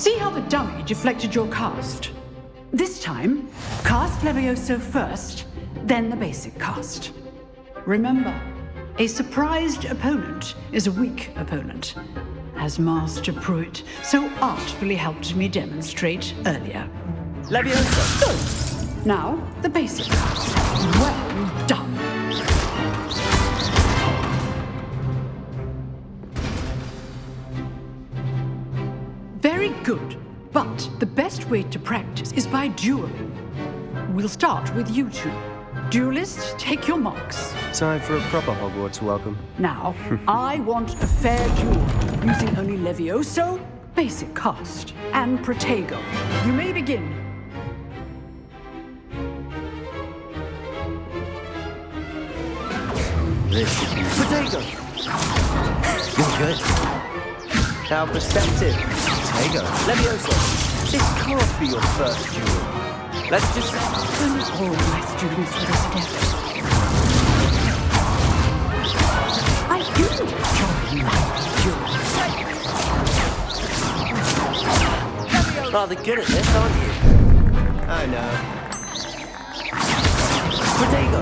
See how the dummy deflected your cast? This time, cast Levioso first, then the basic cast. Remember, a surprised opponent is a weak opponent, as Master Pruitt so artfully helped me demonstrate earlier. Levioso! Good. Now, the basic cast. Well done. Very good, but the best way to practice is by dueling. We'll start with you two. Duelists, take your marks. Time for a proper Hogwarts welcome. Now, I want a fair duel, using only Levioso, basic cast, and Protego. You may begin. This should be Protego! You're good. How perceptive. Protego. Levioso, this can't be your first duel. Let's just... All my students for this step. I do enjoy my duels. Rather good at this, aren't you? I know. Protego.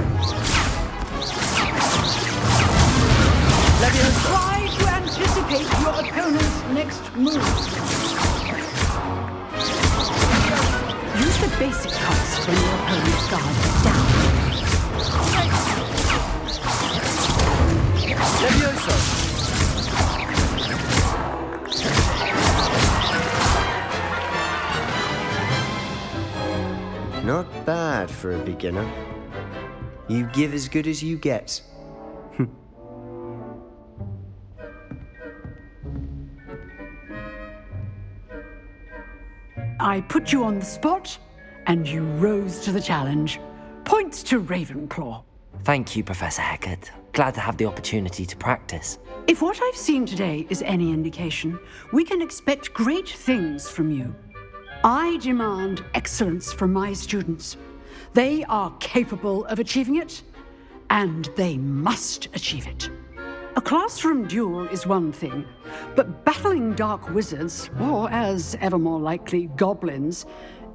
Levioso. Try to anticipate your opponent's next move. Use the basic cast when your opponent's guard is down. Levioso. Not bad for a beginner. You give as good as you get. I put you on the spot, and you rose to the challenge. Points to Ravenclaw. Thank you, Professor Hecat. Glad to have the opportunity to practice. If what I've seen today is any indication, we can expect great things from you. I demand excellence from my students. They are capable of achieving it, and they must achieve it. A classroom duel is one thing, but battling dark wizards, or as ever more likely, goblins,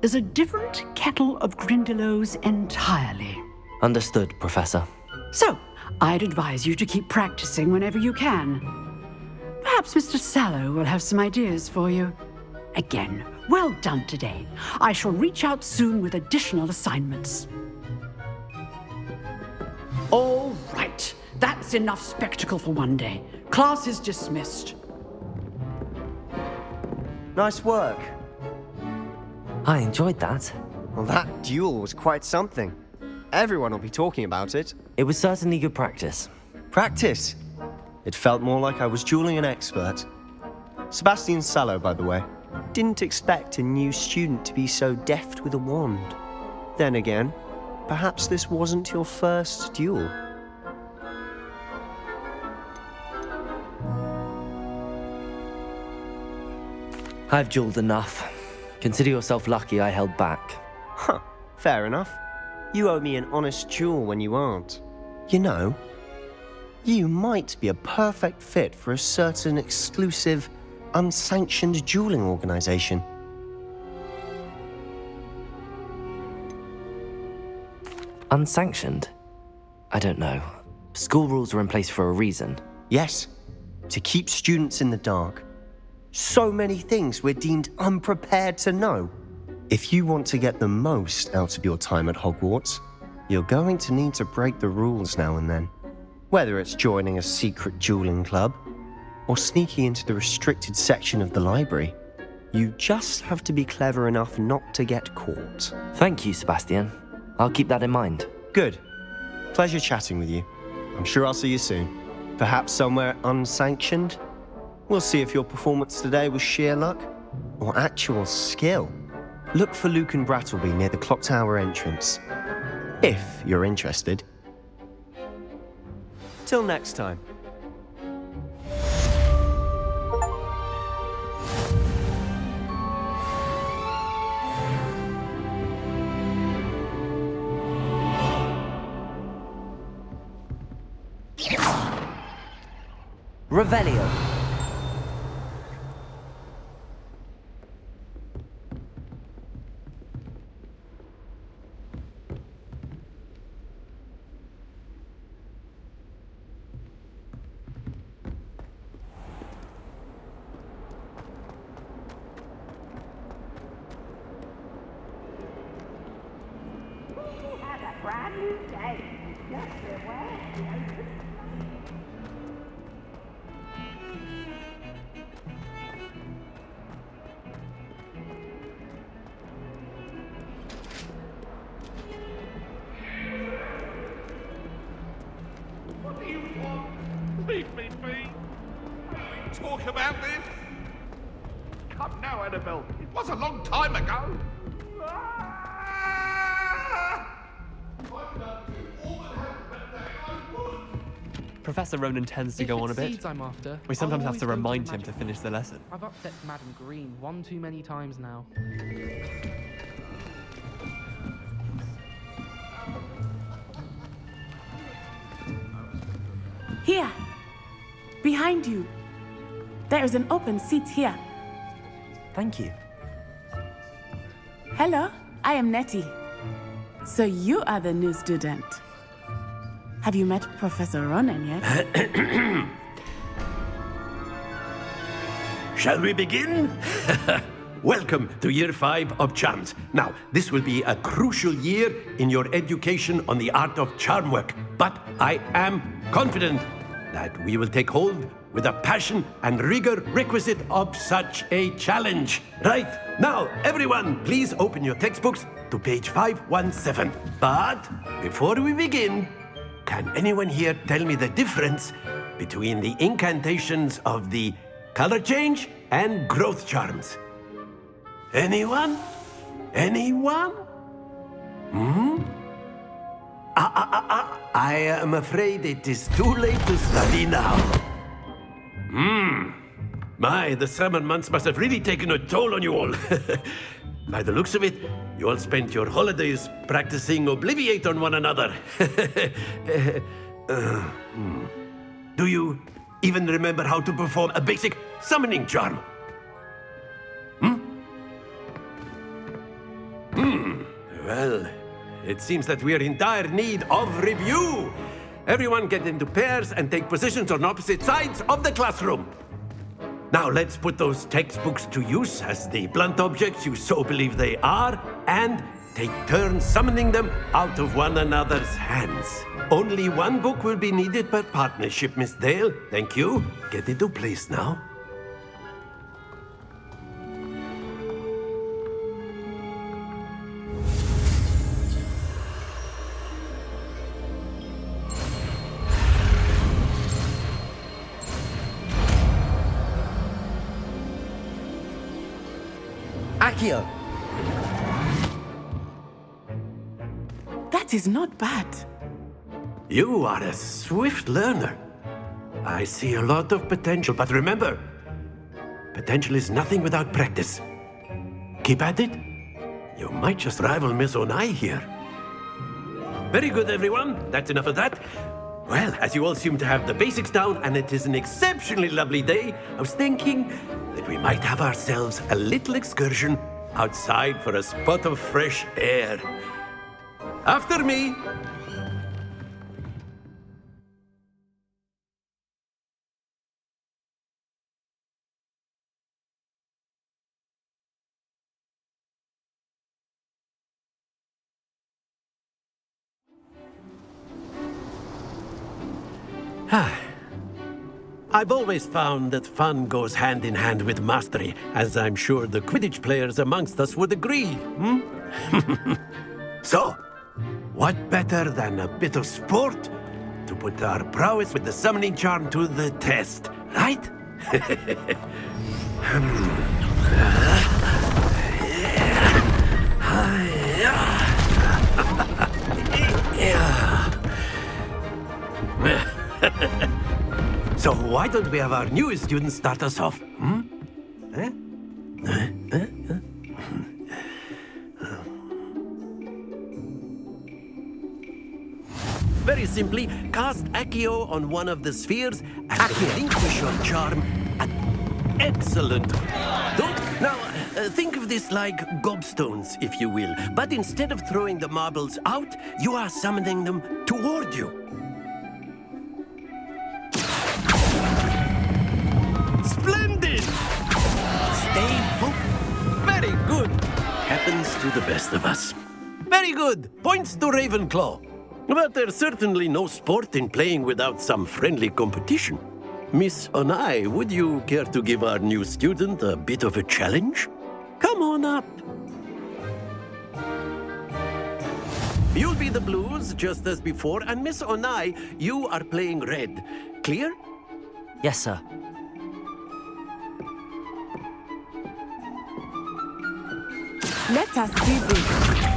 is a different kettle of Grindylows entirely. Understood, Professor. So, I'd advise you to keep practicing whenever you can. Perhaps Mr. Sallow will have some ideas for you. Again, well done today. I shall reach out soon with additional assignments. All right. That's enough spectacle for one day. Class is dismissed. Nice work. I enjoyed that. Well, that duel was quite something. Everyone will be talking about it. It was certainly good practice. Practice? It felt more like I was dueling an expert. Sebastian Sallow, by the way. Didn't expect a new student to be so deft with a wand. Then again, perhaps this wasn't your first duel. I've dueled enough. Consider yourself lucky I held back. Huh, fair enough. You owe me an honest duel when you aren't. You know, you might be a perfect fit for a certain exclusive, unsanctioned dueling organization. Unsanctioned? I don't know. School rules are in place for a reason. Yes, to keep students in the dark. So many things we're deemed unprepared to know. If you want to get the most out of your time at Hogwarts, you're going to need to break the rules now and then. Whether it's joining a secret dueling club, or sneaking into the restricted section of the library, you just have to be clever enough not to get caught. Thank you, Sebastian. I'll keep that in mind. Good. Pleasure chatting with you. I'm sure I'll see you soon. Perhaps somewhere unsanctioned? We'll see if your performance today was sheer luck or actual skill. Look for Luke and Brattleby near the clock tower entrance, if you're interested. Till next time. Revelio. has a brand new day. Just beware the open. What do you want? Leave me be. Talk about this? Come now, Annabelle. It was a long time ago. Professor Ronan tends to go on a bit. Seeds I'm after, We sometimes I'll have to always go remind him to magic. finish the lesson. I've upset Madam Green one too many times now. Here, behind you. There is an open seat here. Thank you. Hello, I am Nettie. So you are the new student. Have you met Professor Ronan yet? Shall we begin? Welcome to Year 5 of Charms. Now, this will be a crucial year in your education on the art of charm work, but I am confident that we will take hold with the passion and rigor requisite of such a challenge. Right, now, everyone, please open your textbooks to page 517. But before we begin, can anyone here tell me the difference between the incantations of the color change and growth charms? Anyone? Anyone? I am afraid it is too late to study now. My, the summer months must have really taken a toll on you all. By the looks of it, you all spent your holidays practicing Obliviate on one another. Do you even remember how to perform a basic summoning charm? Well, it seems that we are in dire need of review. Everyone get into pairs and take positions on opposite sides of the classroom. Now let's put those textbooks to use as the blunt objects you so believe they are, and take turns summoning them out of one another's hands. Only one book will be needed per partnership, Miss Dale. Thank you. Get into place now. Accio! That is not bad. You are a swift learner. I see a lot of potential, but remember, potential is nothing without practice. Keep at it. You might just rival Miss Onai here. Very good, everyone. That's enough of that. Well, as you all seem to have the basics down, and it is an exceptionally lovely day, I was thinking that we might have ourselves a little excursion outside for a spot of fresh air. After me. I've always found that fun goes hand in hand with mastery, as I'm sure the Quidditch players amongst us would agree. So, what better than a bit of sport to put our prowess with the summoning charm to the test, right? So why don't we have our newest student start us off? Very simply, cast Accio on one of the spheres and relinquish your charm. Excellent. Now, think of this like gobstones, if you will. But instead of throwing the marbles out, you are summoning them toward you. Splendid! Stay focused. Very good. Happens to the best of us. Very Very good. Points to Ravenclaw. But there's certainly no sport in playing without some friendly competition. Miss Onai, would you care to give our new student a bit of a challenge? Come on up. You'll be the blues, just as before, and Miss Onai, you are playing red. Clear? Yes, sir. Let us see this.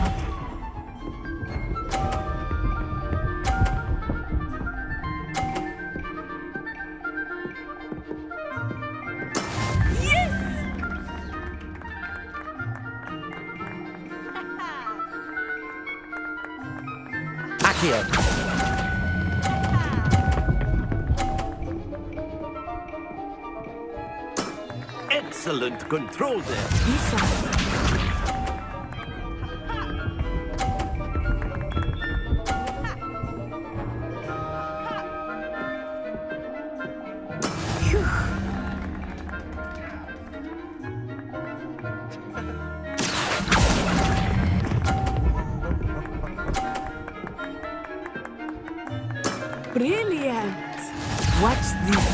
Accio. Excellent control there. Brilliant! Watch this.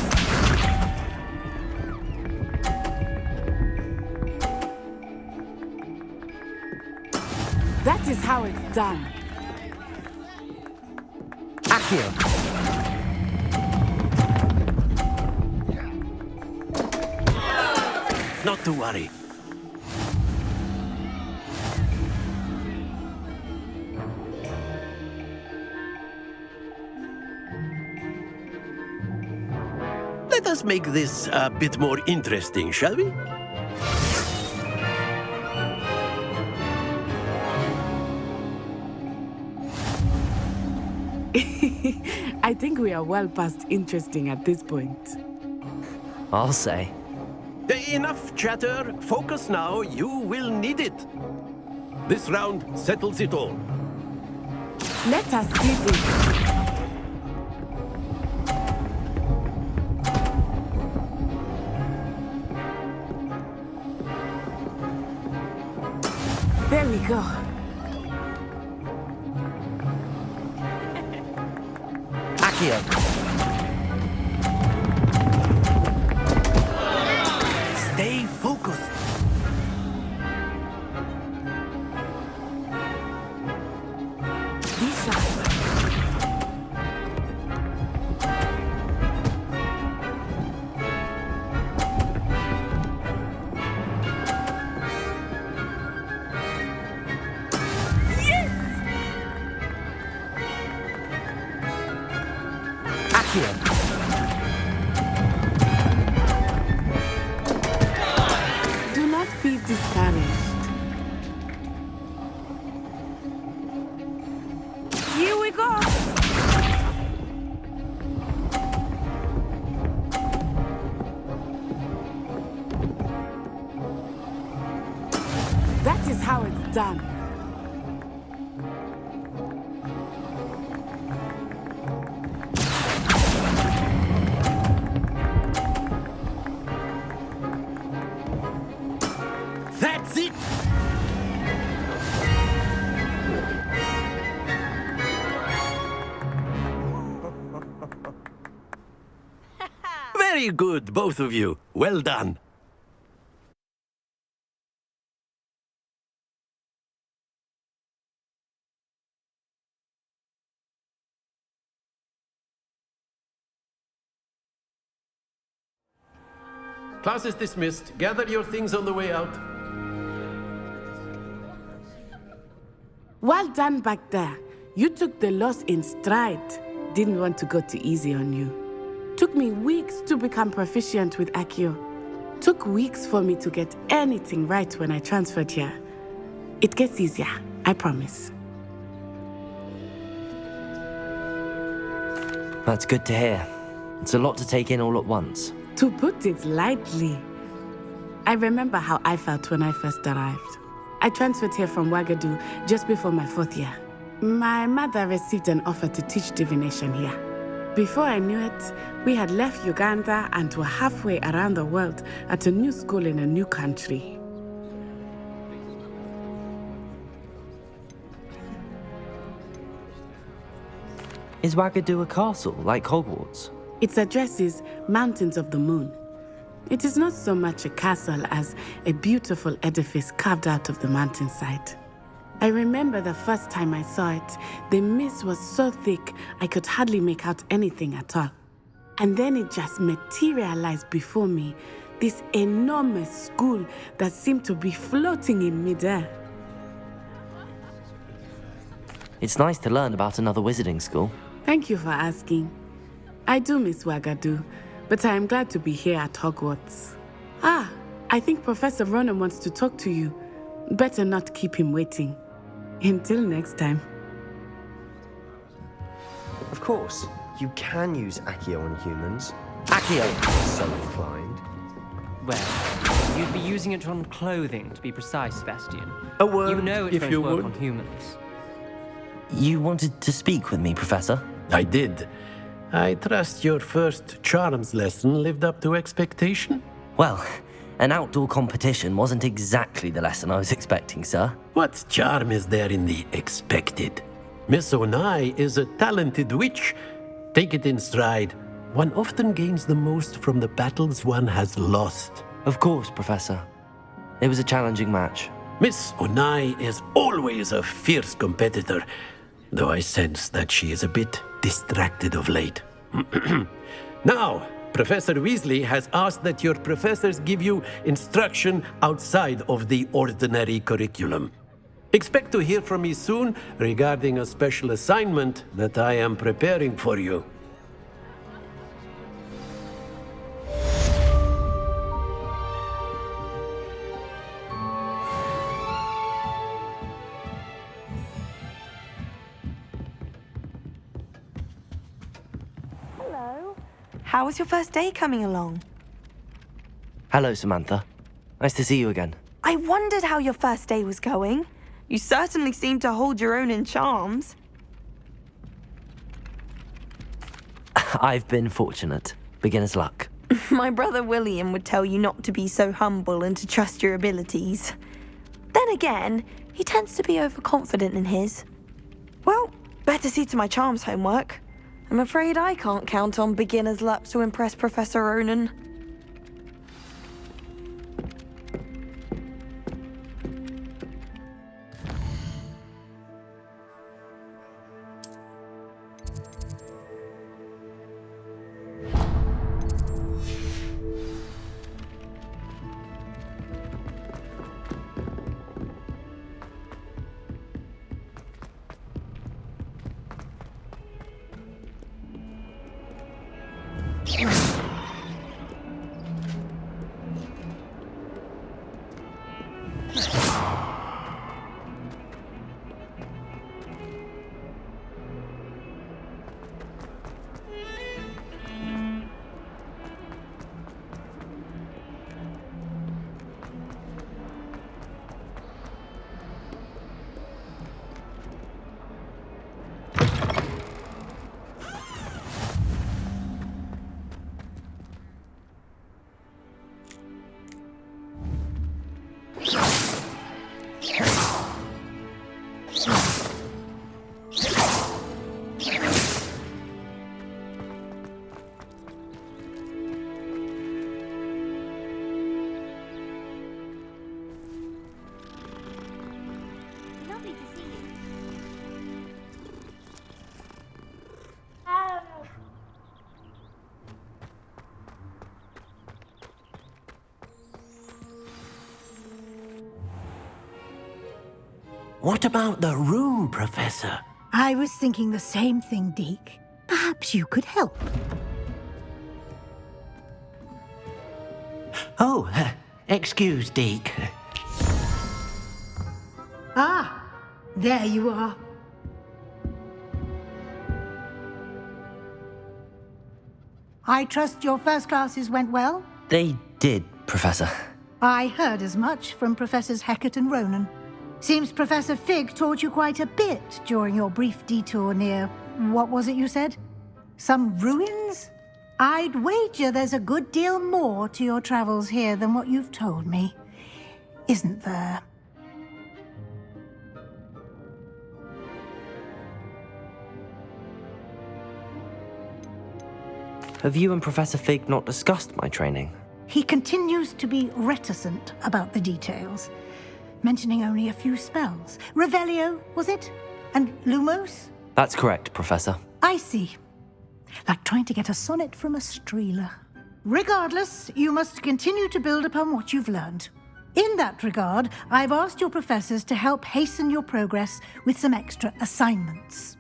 That is how it's done. Accio. Not to worry. Let us make this a bit more interesting, shall we? I think we are well past interesting at this point. I'll say. Enough chatter. Focus now. You will need it. This round settles it all. Let us see this. There we go. Accio. Stay focused. Be sharp. Accio. Do not be discouraged. Here we go. That is how it's done. That's it. Very good, both of you. Well done. Class is dismissed. Gather your things on the way out. Well done back there. You took the loss in stride. Didn't want to go too easy on you. Took me weeks to become proficient with Accio. Took weeks for me to get anything right when I transferred here. It gets easier, I promise. That's good to hear. It's a lot to take in all at once. To put it lightly, I remember how I felt when I first arrived. I transferred here from Ouagadougou just before my 4th year. My mother received an offer to teach divination here. Before I knew it, we had left Uganda and were halfway around the world at a new school in a new country. Is Wagadu a castle, like Hogwarts? Its address is Mountains of the Moon. It is not so much a castle as a beautiful edifice carved out of the mountainside. I remember the first time I saw it, the mist was so thick I could hardly make out anything at all. And then it just materialized before me, this enormous school that seemed to be floating in midair. It's nice to learn about another wizarding school. Thank you for asking. I do miss Wagadu, but I am glad to be here at Hogwarts. I think Professor Ronan wants to talk to you. Better not keep him waiting. Until next time. Of course, you can use Accio on humans. Accio! So inclined. Well, you'd be using it on clothing, to be precise, Sebastian. A word, You know it's if going you to work would. on humans. You wanted to speak with me, Professor? I did. I trust your first charms lesson lived up to expectation? Well, an outdoor competition wasn't exactly the lesson I was expecting, sir. What charm is there in the expected? Miss Onai is a talented witch. Take it in stride. One often gains the most from the battles one has lost. Of course, Professor. It was a challenging match. Miss Onai is always a fierce competitor, though I sense that she is a bit distracted of late. Now, Professor Weasley has asked that your professors give you instruction outside of the ordinary curriculum. Expect to hear from me soon regarding a special assignment that I am preparing for you. Hello. How was your first day coming along? Hello, Samantha. Nice to see you again. I wondered how your first day was going. You certainly seem to hold your own in charms. I've been fortunate. Beginner's luck. My brother William would tell you not to be so humble and to trust your abilities. Then again, he tends to be overconfident in his. Well, better see to my charms homework. I'm afraid I can't count on beginner's luck to impress Professor Ronan. Lovely to see you. What about the room, Professor? I was thinking the same thing, Deke. Perhaps you could help. Oh, excuse, Deke. Ah, there you are. I trust your first classes went well? They did, Professor. I heard as much from Professors Hecat and Ronan. Seems Professor Fig taught you quite a bit during your brief detour near... what was it you said? Some ruins? I'd wager there's a good deal more to your travels here than what you've told me. Isn't there? Have you and Professor Fig not discussed my training? He continues to be reticent about the details, mentioning only a few spells. Revelio, was it? And Lumos? That's correct, Professor. I see. Like trying to get a sonnet from a streeler. Regardless, you must continue to build upon what you've learned. In that regard, I've asked your professors to help hasten your progress with some extra assignments.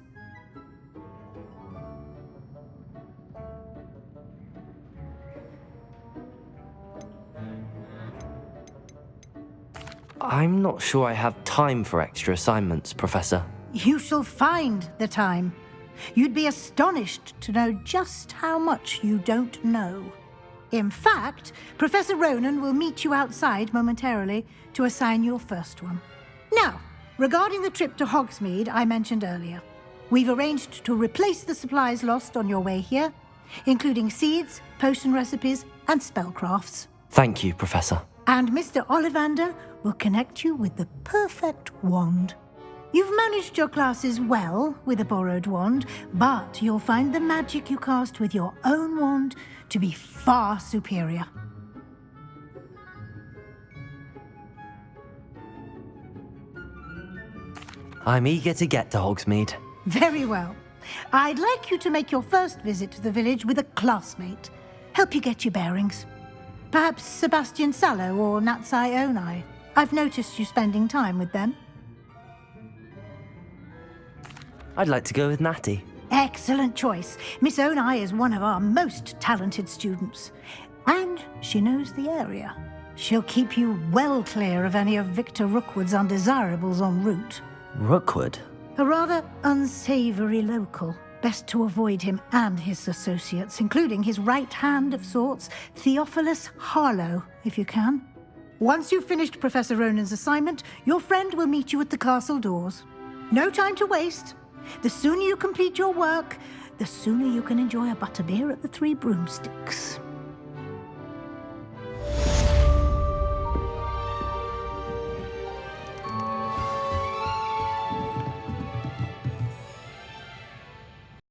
I'm not sure I have time for extra assignments, Professor. You shall find the time. You'd be astonished to know just how much you don't know. In fact, Professor Ronan will meet you outside momentarily to assign your first one. Now, regarding the trip to Hogsmeade I mentioned earlier, we've arranged to replace the supplies lost on your way here, including seeds, potion recipes, and spellcrafts. Thank you, Professor. And Mr. Ollivander will connect you with the perfect wand. You've managed your classes well with a borrowed wand, but you'll find the magic you cast with your own wand to be far superior. I'm eager to get to Hogsmeade. Very well. I'd like you to make your first visit to the village with a classmate. Help you get your bearings. Perhaps Sebastian Sallow or Natsai Onai. I've noticed you spending time with them. I'd like to go with Natty. Excellent choice. Miss Onai is one of our most talented students. And she knows the area. She'll keep you well clear of any of Victor Rookwood's undesirables en route. Rookwood? A rather unsavory local. Best to avoid him and his associates, including his right hand of sorts, Theophilus Harlow, if you can. Once you've finished Professor Ronan's assignment, your friend will meet you at the castle doors. No time to waste. The sooner you complete your work, the sooner you can enjoy a butterbeer at the Three Broomsticks.